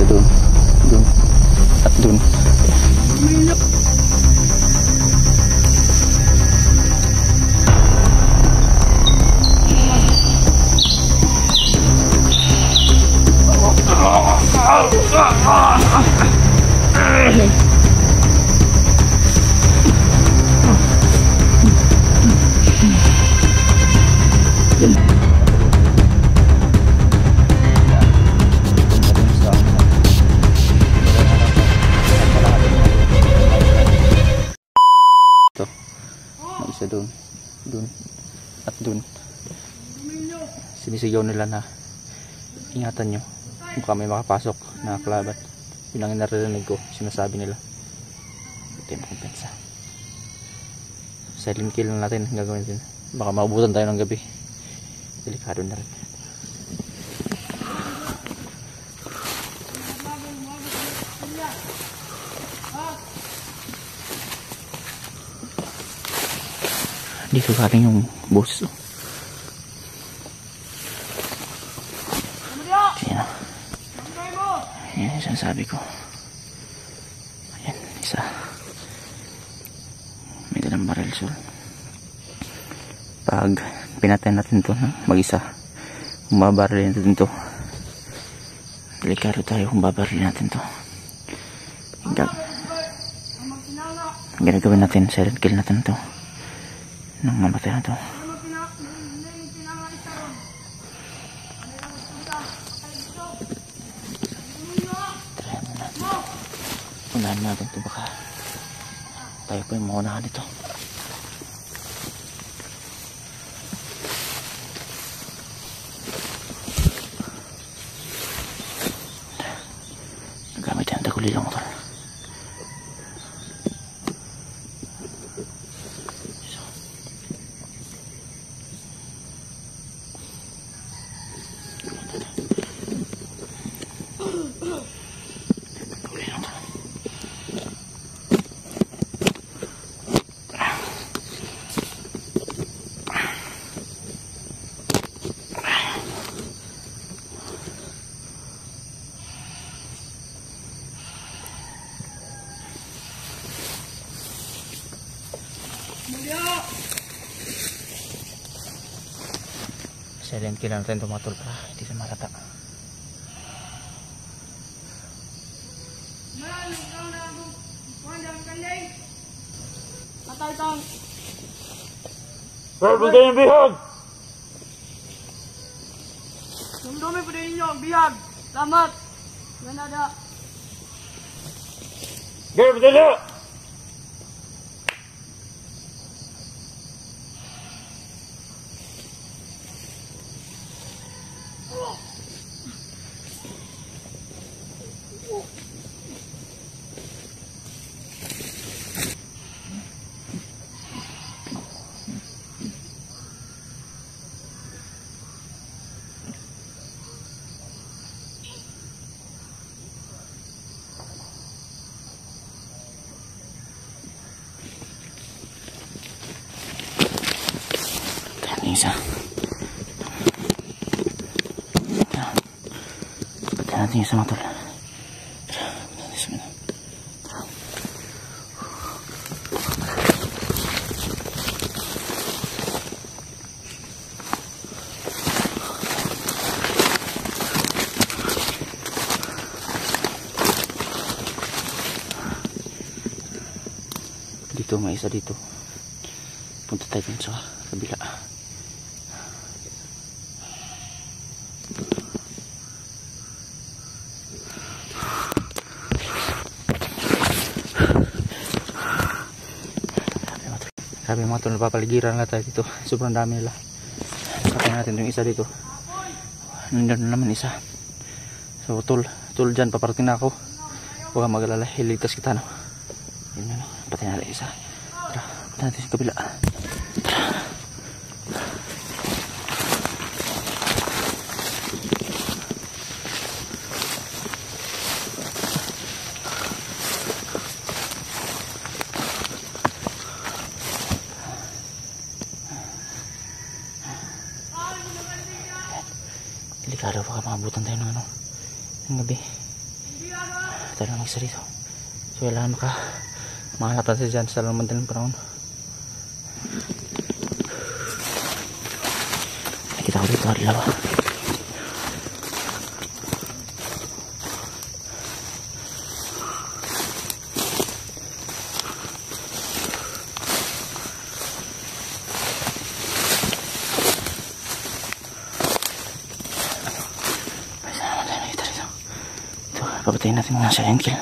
Isa doon. Doon. At doon. Isa doon, doon, at doon. Sinisigaw nila na ingatan nyo, baka may makapasok na kalaban. Yun ang narinig ko, sinasabi nila. Ito yung kumpensa. Silent kill lang natin gagawin din. Baka maubutan tayo ng gabi. Delikado na rin. Dito galing yung boses. Ayan. Ayan yung sinasabi ko. Ayan, isa. May dalang barrel sol. Pag pinatay natin ito, mag-isa, kung babaril natin ito, delikado tayo kung babaril natin ito. Ginagawin natin, silent kill natin ito nang mamatay na ito. Unahan natin ito, baka tayo po yung maunahan ito. Nagamit yan, daguli lang ito. Silent kill natin tumatol para hindi sa malata. Pwede yung bihag! Dumi po din ninyo ang bihag. Salamat. Yan ada. Gaya, padala! Isa. Pagka natin yung sa matol. Dito, may isa dito. Punta tayo dun sa kabila. Sabi mga ito, napapaligiran na tayo dito. Sobrang dami nila. Sakay natin yung isa dito. Nandun na naman isa. So tol dyan, paparating na ako. Huwag mag-alala, iligtas kita, no. Yun na, no. Patay natin isa. Tara, patay natin sa kabila. Tara. Delikado, baka makabutan tayo ng ano, ng gabi. Tayo lang isa dito. So kailangan mahanap natin dyan sa madaling panahon. Nakita ko dito adlaw. Papatayin natin mga silent kill.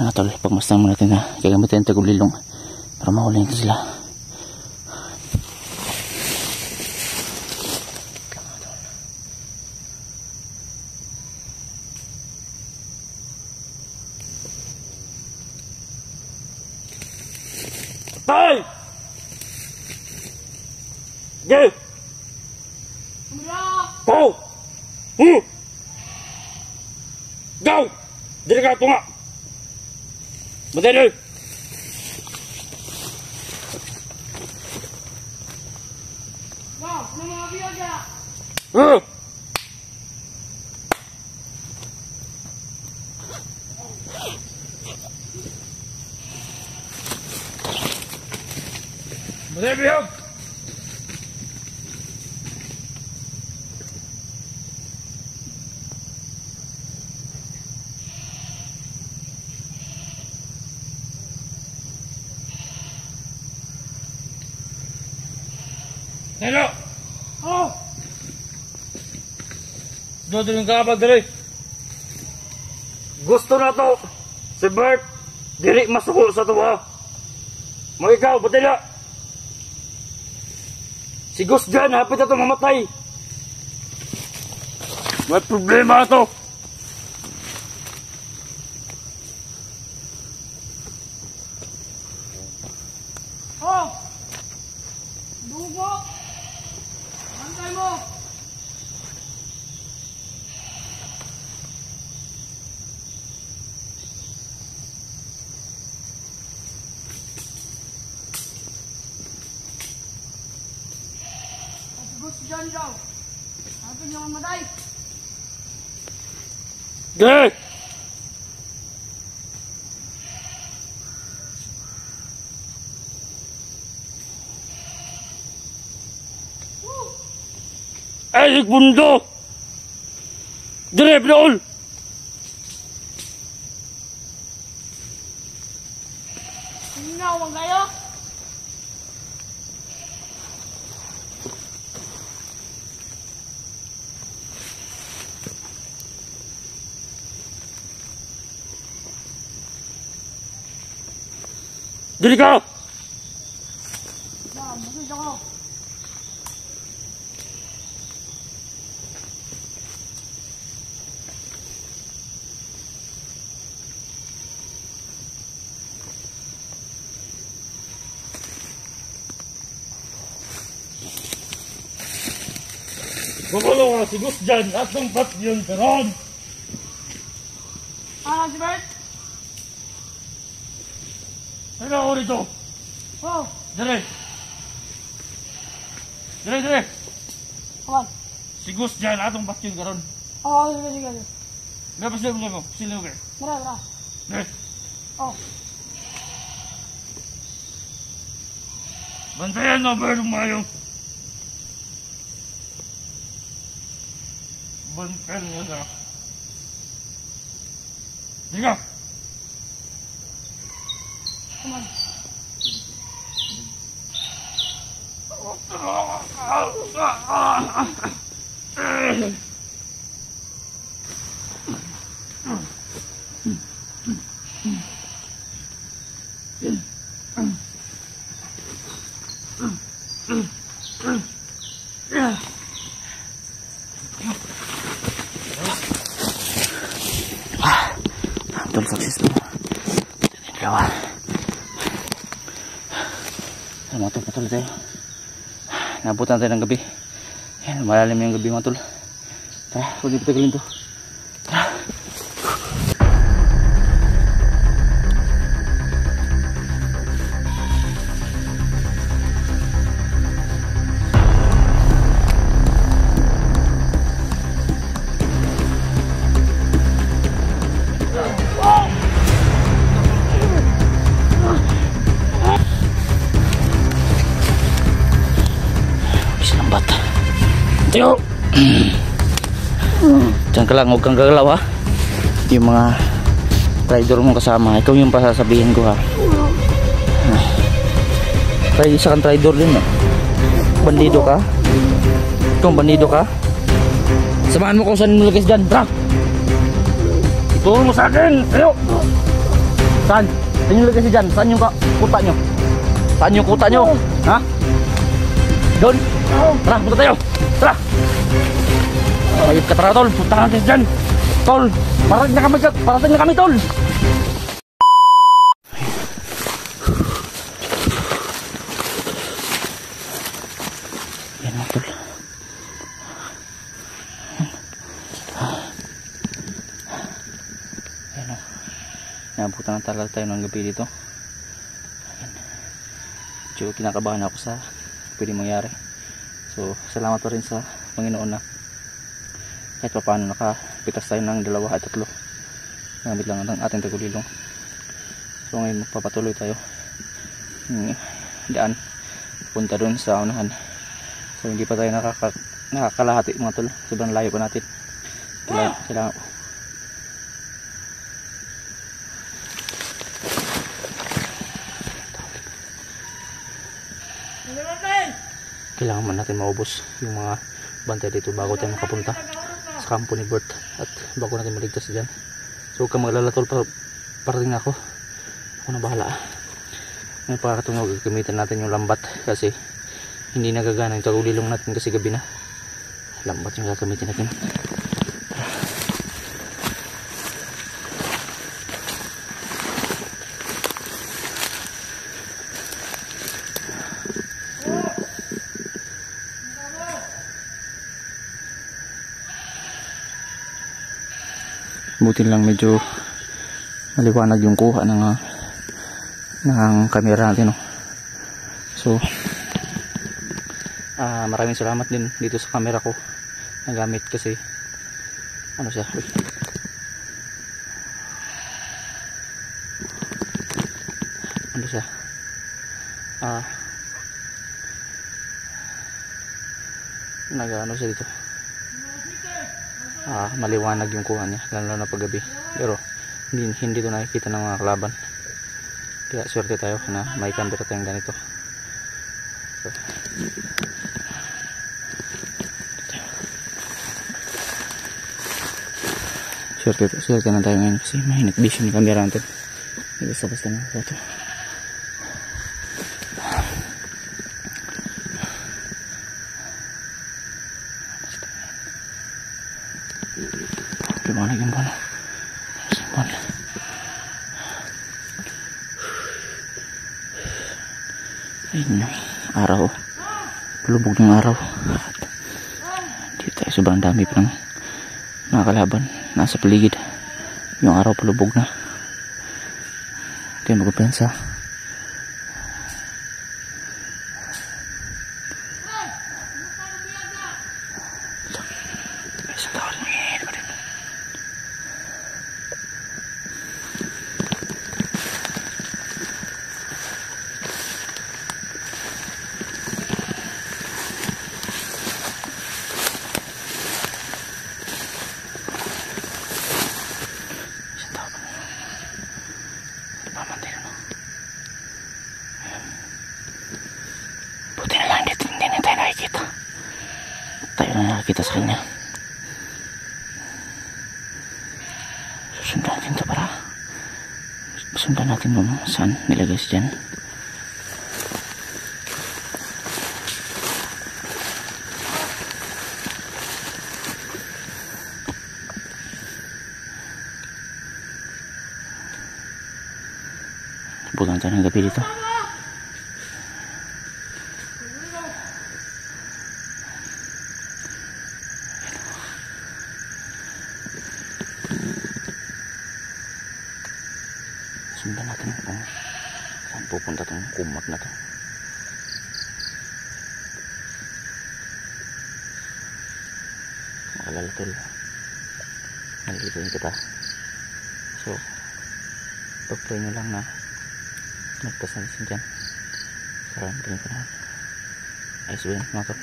Mga tol, pagmastang mo natin na gagamitin yung tagulilong para mahuli natin sila. Tay! Go! Go! Go! Dili ka tunga! Madali! Wow, ano mga biyag ya? Madali bihag! Hello! Oh! Doon yung kapag dali. Gusto na to. Si Bert, dili masuko sa tuwa. Mo ikaw, batila. Si Gus dyan, hapit na to mamatay. May problema na to. Oh! Dugo! Antay mo! Gusto dyan daw. Sabi niyo mamatay. Gay! Ay, bundo! Dire, binaol! Hinawang kayo? Dili ka! Bakit ako? Gugulo nga si Gus dyan at ng bat yun karon. Ah, si Bert? Ano ako rito? Oh! Dire! Dire, dire! Kawan. Si Gus dyan atong bat yun karon. Oh, sige, sige. Dapat sila mo, sila mo. Tara, tara. Dire! Oh. Bantayan mo ba yung mayo? Bantayan mo na. Diga! Come on. Tol, sukses to. Dalawa. Matol tayo. Nabutan tayo ng gabi. Yan, malalim yung gabi mga tol. Tara, huwag niyo patagalin to. Tara. Tayo! Diyan ka lang, huwag kang gagalaw ha. Yung mga rider mong kasama, ikaw yung pasasabihin ko ha. Kaya isa kang rider din eh. Bandido ka? Ikaw bandido ka? Samahan mo kung saan nilagay dyan, tara! Ituro mo sa akin! Tayo! Saan? Saan yung nilagay dyan? Saan yung kuta nyo? Saan yung kuta nyo? Ha? Doon! Tara, punta tayo! Tara! Ayot ka, tara tol! Punta natin dyan! Tol! Parating na kami tol! Yan na tol. Yan o. Nabutan na talaga tayo ng gabi dito. Medyo kinakabahan ako sa pwede mangyari. So, salamat pa rin sa Panginoon na kahit pa paano nakapitas tayo ng 2 at 3. Gamit lang ang ating tagulilong. So, ngayon magpapatuloy tayo daan punta doon sa unahan. So, hindi pa tayo nakakalahati mga tol. Sobrang layo pa natin. Kailangan kailangan man natin maubos yung mga bantay dito bago tayo makapunta sa kampo ni Bert at bago natin maligtas dyan. So huwag kang maglala tol, parating ako na bahala. Ngayon pakakatunog gamitin natin yung lambat kasi hindi nagagana yung tagulilong natin kasi gabi na. Lambat yung gagamitin natin. Buti lang medyo maliwanag yung kuha ng camera natin no? So maraming salamat din dito sa camera ko na gamit kasi ano siya nag-ano siya dito, maliwanag yung kuha niya lalo na paggabi, pero hindi ito nakikita ng mga kalaban, kaya swerte tayo na may camera tayong ganito. So, swerte na tayo ngayon kasi may night vision yung camera natin, hindi basta na photo. Liwanag yung buwan. Ayun yung araw. Palubog ng araw. Dito tayo sobrang dami pa ng mga kalaban nasa paligid. Yung araw palubog na. Kaya magpapensa. Buti na lang hindi na tayo nakikita. Tayo na nakikita sa kanya. Susundan natin ito para sundan natin kung saan nilagay siya dyan. Bulan tayo ng gabi dito. Sundan natin kung saan pupunta tong kumot na to. Makalala tol. Nalilitin kita. So, pag-pray nyo lang na magpasansin dyan. Parang rin ko na. Ayos ba yun mga tol?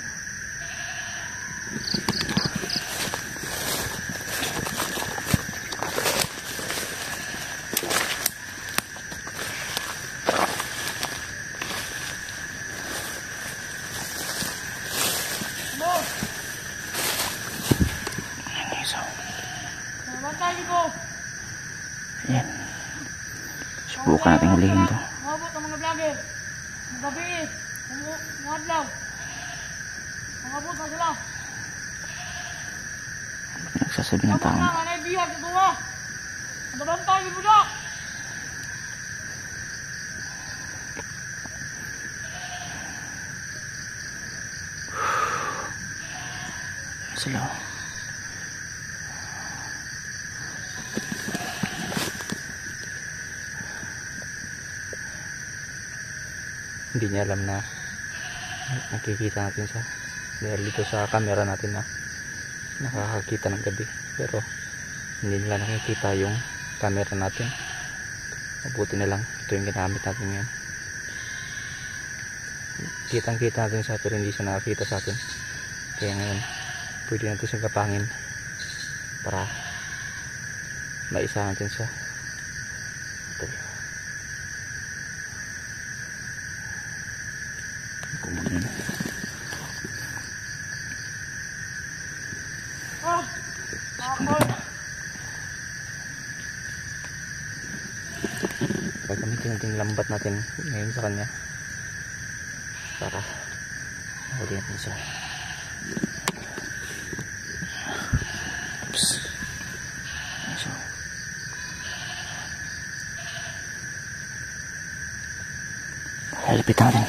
Ayan. Subukan natin hulihin to. Mabot ang mga vlogger. Magabi. Mga adlaw. Mabot na sila. Nagsasabi ng tao. Mabot na, manay bihag ito ha. Nabantay mo na. Sila. Hindi niya alam na nakikita natin siya dahil dito sa camera natin na nakakakita ng gabi, pero hindi nila nakikita yung camera natin. Mabuti na lang ito yung ginamit natin ngayon. Kitang kita natin siya pero hindi siya nakakita sa atin, kaya ngayon pwede natin siyang kapangin para maisa natin siya. Ito. Kumain. Gagamitin natin yung lambat natin ngayon sa kanya para mahuli natin siya. Oops. So, lalapit natin.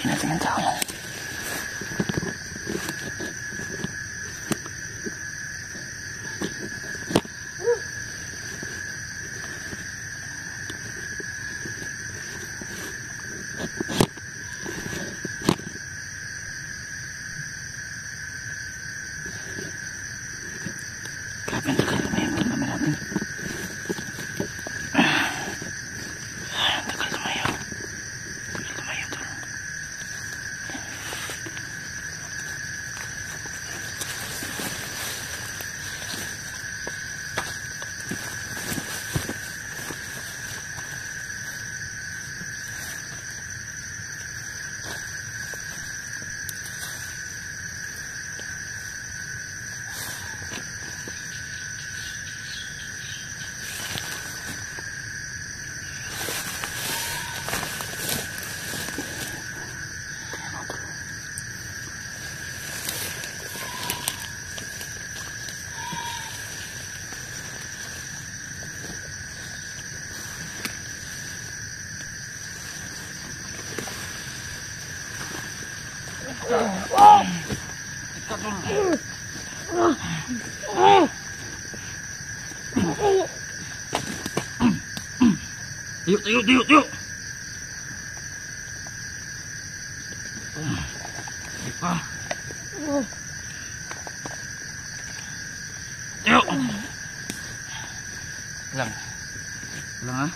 Natin ang tao yan. Grabe ang tagal lumayo ang namin natin. Tagal lumayo. Tagal lumayo to. Tayo. Lang. Lang ha.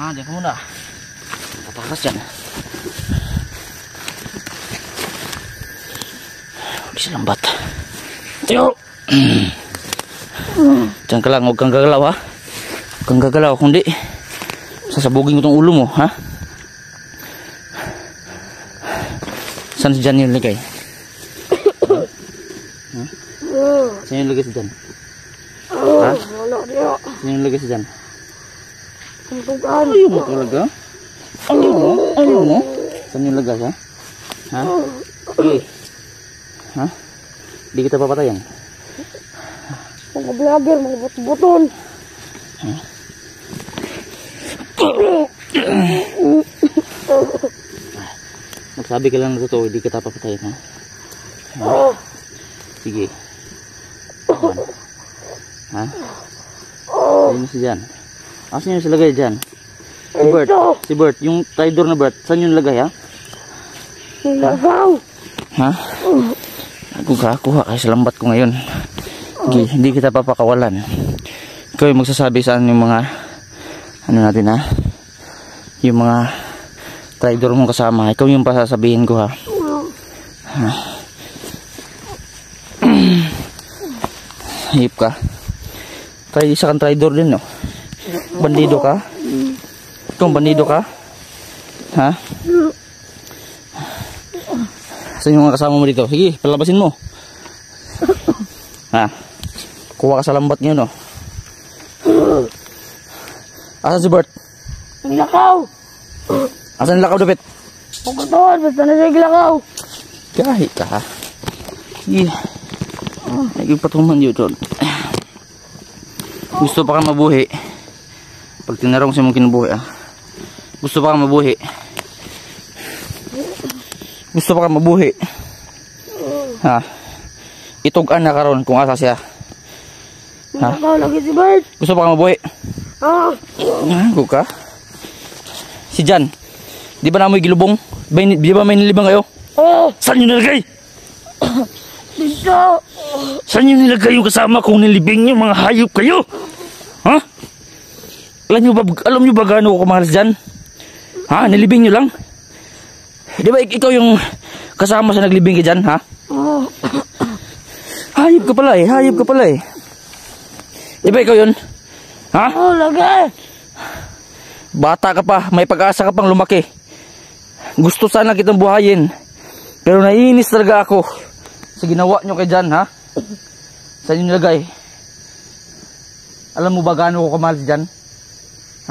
Diyan ka muna. Tatakas dyan. Huwag silang bat. Tiyo! Diyan ka lang, huwag kang gagalaw ha. Huwag kang gagalaw, kundi sasabugin ko tong ulo mo ha. Saan si Jan yung ligay? Saan yung ligay si Jan? Ha? Saan yung ligay si Jan? Ayaw mo talaga? Ayaw mo? Ayaw mo? Saan yung ligay ha? Ha? Okay. Ha? Di kita papatayan? Mga vlogger, mga bot-boton. Ha? Magsabi ka lang na totoo, hindi kita papatayin ha? Ha? Sige. Ha? Ayun na si Jan. Asan yung silagay dyan? Si Bert, yung traitor na Bert, saan yung lagay ha? Ha? Kuha kayo sa lambat ko ngayon. Hindi kita papakawalan. Ikaw yung magsasabi saan yung mga ano natin ha? Yung mga traitor mong kasama. Ikaw yung pasasabihin ko ha? Ha? Hip ka. Isa kang traitor din no? Bandido ka? Ikaw bandido ka? Ha? Saan yung mga kasama mo dito? Sige, palabasin mo. Ha? Kuha ka sa lambat ngayon no? Asan si Bert? Naglakaw! Asan lakaw Dupit? Pagkataon, basta na siya naglakaw. Kahit ka ha? Sige. Nagipatuman yun doon. Gusto pa ka mabuhi. Pag tinarong siya mong kinubuhi ah. Gusto pa ka mabuhi. Gusto pa ka mabuhi. Ha? Itugan na karon kung asa siya. Ha? Naglakaw lagi si Bert. Gusto pa ka mabuhi. Nago ka? Si Jan, di ba namoy gilubong? Di ba may nilibang kayo? Saan nyo nilagay? Dito. Saan nyo nilagay yung kasama kong nilibing nyo? Mga hayop kayo? Ha? Alam nyo ba gaano ko kamahalas dyan? Ha? Nilibing nyo lang? Di ba ikaw yung kasama sa naglibing ka dyan? Ha? Hayop ka pala eh. Hayop ka pala eh. Di ba ikaw yun? Ha? Lagi. Bata ka pa. May pag-asa ka pang lumaki. Gusto sana kitang buhayin. Pero naiinis talaga ako sa ginawa nyo kay Jan, ha? Saan yung nilagay? Alam mo ba gaano ko kamahal si Jan?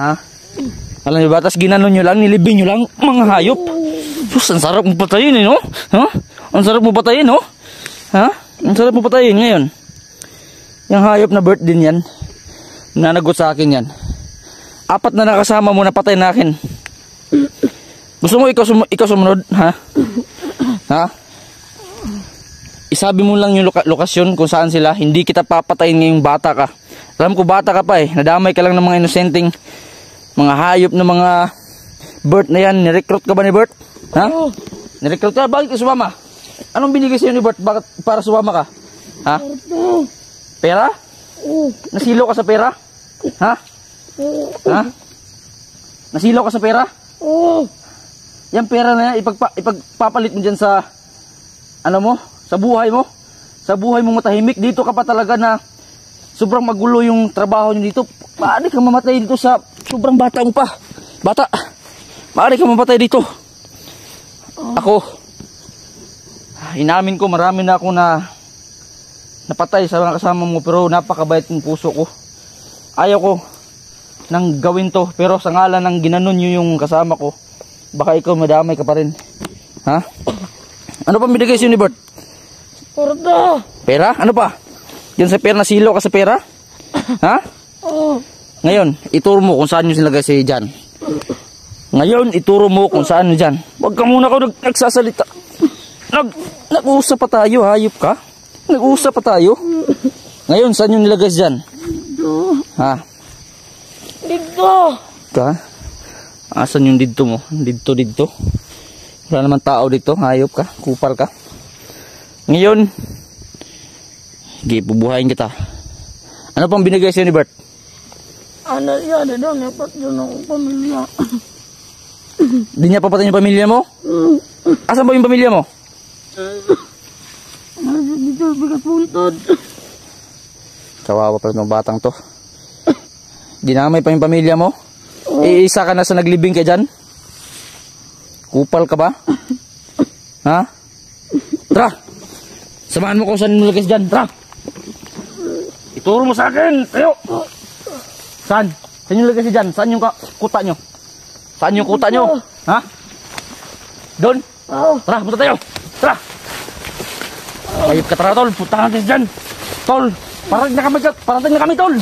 Ha? Alam nyo ba? Tapos ginanon nyo lang, nilibing nyo lang, mga hayop. Sus, ang sarap mo patayin eh, no? Ha? Ang sarap mo patayin, no? Ha? Ang sarap mo patayin ngayon. Yung hayop na Bert din yan. Nanagot sa akin yan. 4 na nakasama mo na patay na akin. Gusto mo ikaw sumunod, ha? Ha? Isabi mo lang yung lokasyon kung saan sila. Hindi kita papatayin ngayong bata ka. Alam ko bata ka pa eh. Nadamay ka lang ng mga inosenteng mga hayop na mga Bert na yan. Nirecruit ka ba ni Bert? Ha? Nirecruit ka? Bakit ka sumama? Anong binigay sa'yo ni Bert? Bakit para sumama ka? Ha? Pera? Nasilo ka sa pera? Ha? Ha? Nasilo ka sa pera? Yan pera na yan, ipagpapalit mo dyan sa ano mo, sa buhay mo. Sa buhay mong matahimik. Dito ka pa talaga na sobrang magulo yung trabaho nyo dito. Maaari kang mamatay dito sa sobrang bata mo pa. Bata. Maaari kang mamatay dito. Ako, inamin ko marami na ako na napatay sa mga kasama mo, pero napakabait ng puso ko. Ayaw ko nang gawin to, pero sa ngalan ng ginanon nyo yung kasama ko, baka ikaw madamay ka pa rin. Ha? Ano pa binigay sa'yo ni Bert? Porta. Pera? Ano pa? Yan sa pera, nasilo ka sa pera? Ha? Ngayon, ituro mo kung saan nyo silagay si Jan. Ngayon, ituro mo kung saan nyo dyan. Huwag ka muna ako nagsasalita. Nag-uusap pa tayo, hayop ka? Nag-uusap pa tayo. Ngayon, saan nyo nilagay si Jan? Ha? Dito. Ka? Asan yung dito mo? Dito. Wala naman tao dito, hayop ka, kupal ka. Ngayon, sige, bubuhayin kita. Ano pang binigay sa'yo ni Bert? Ano yan, daw, napat yun ang pamilya. Di niya papatayin yung pamilya mo? Asan ba yung pamilya mo? Dito, bigat puntod. Kawawa pa itong batang to. Dinamay pa yung pamilya mo? Isa ka na sa naglibing ka dyan? Kupal ka ba? Ha? Tara! Samahan mo ko saan nilagay dyan. Tara! Ituro mo sa akin. Tayo. Saan? Saan yung lagay dyan? Saan yung kuta nyo? Saan yung kuta nyo? Ha? Doon? Tara, punta tayo. Tara! Ayop ka tara, tol. Punta natin dyan. Tol, parating na kami, tol.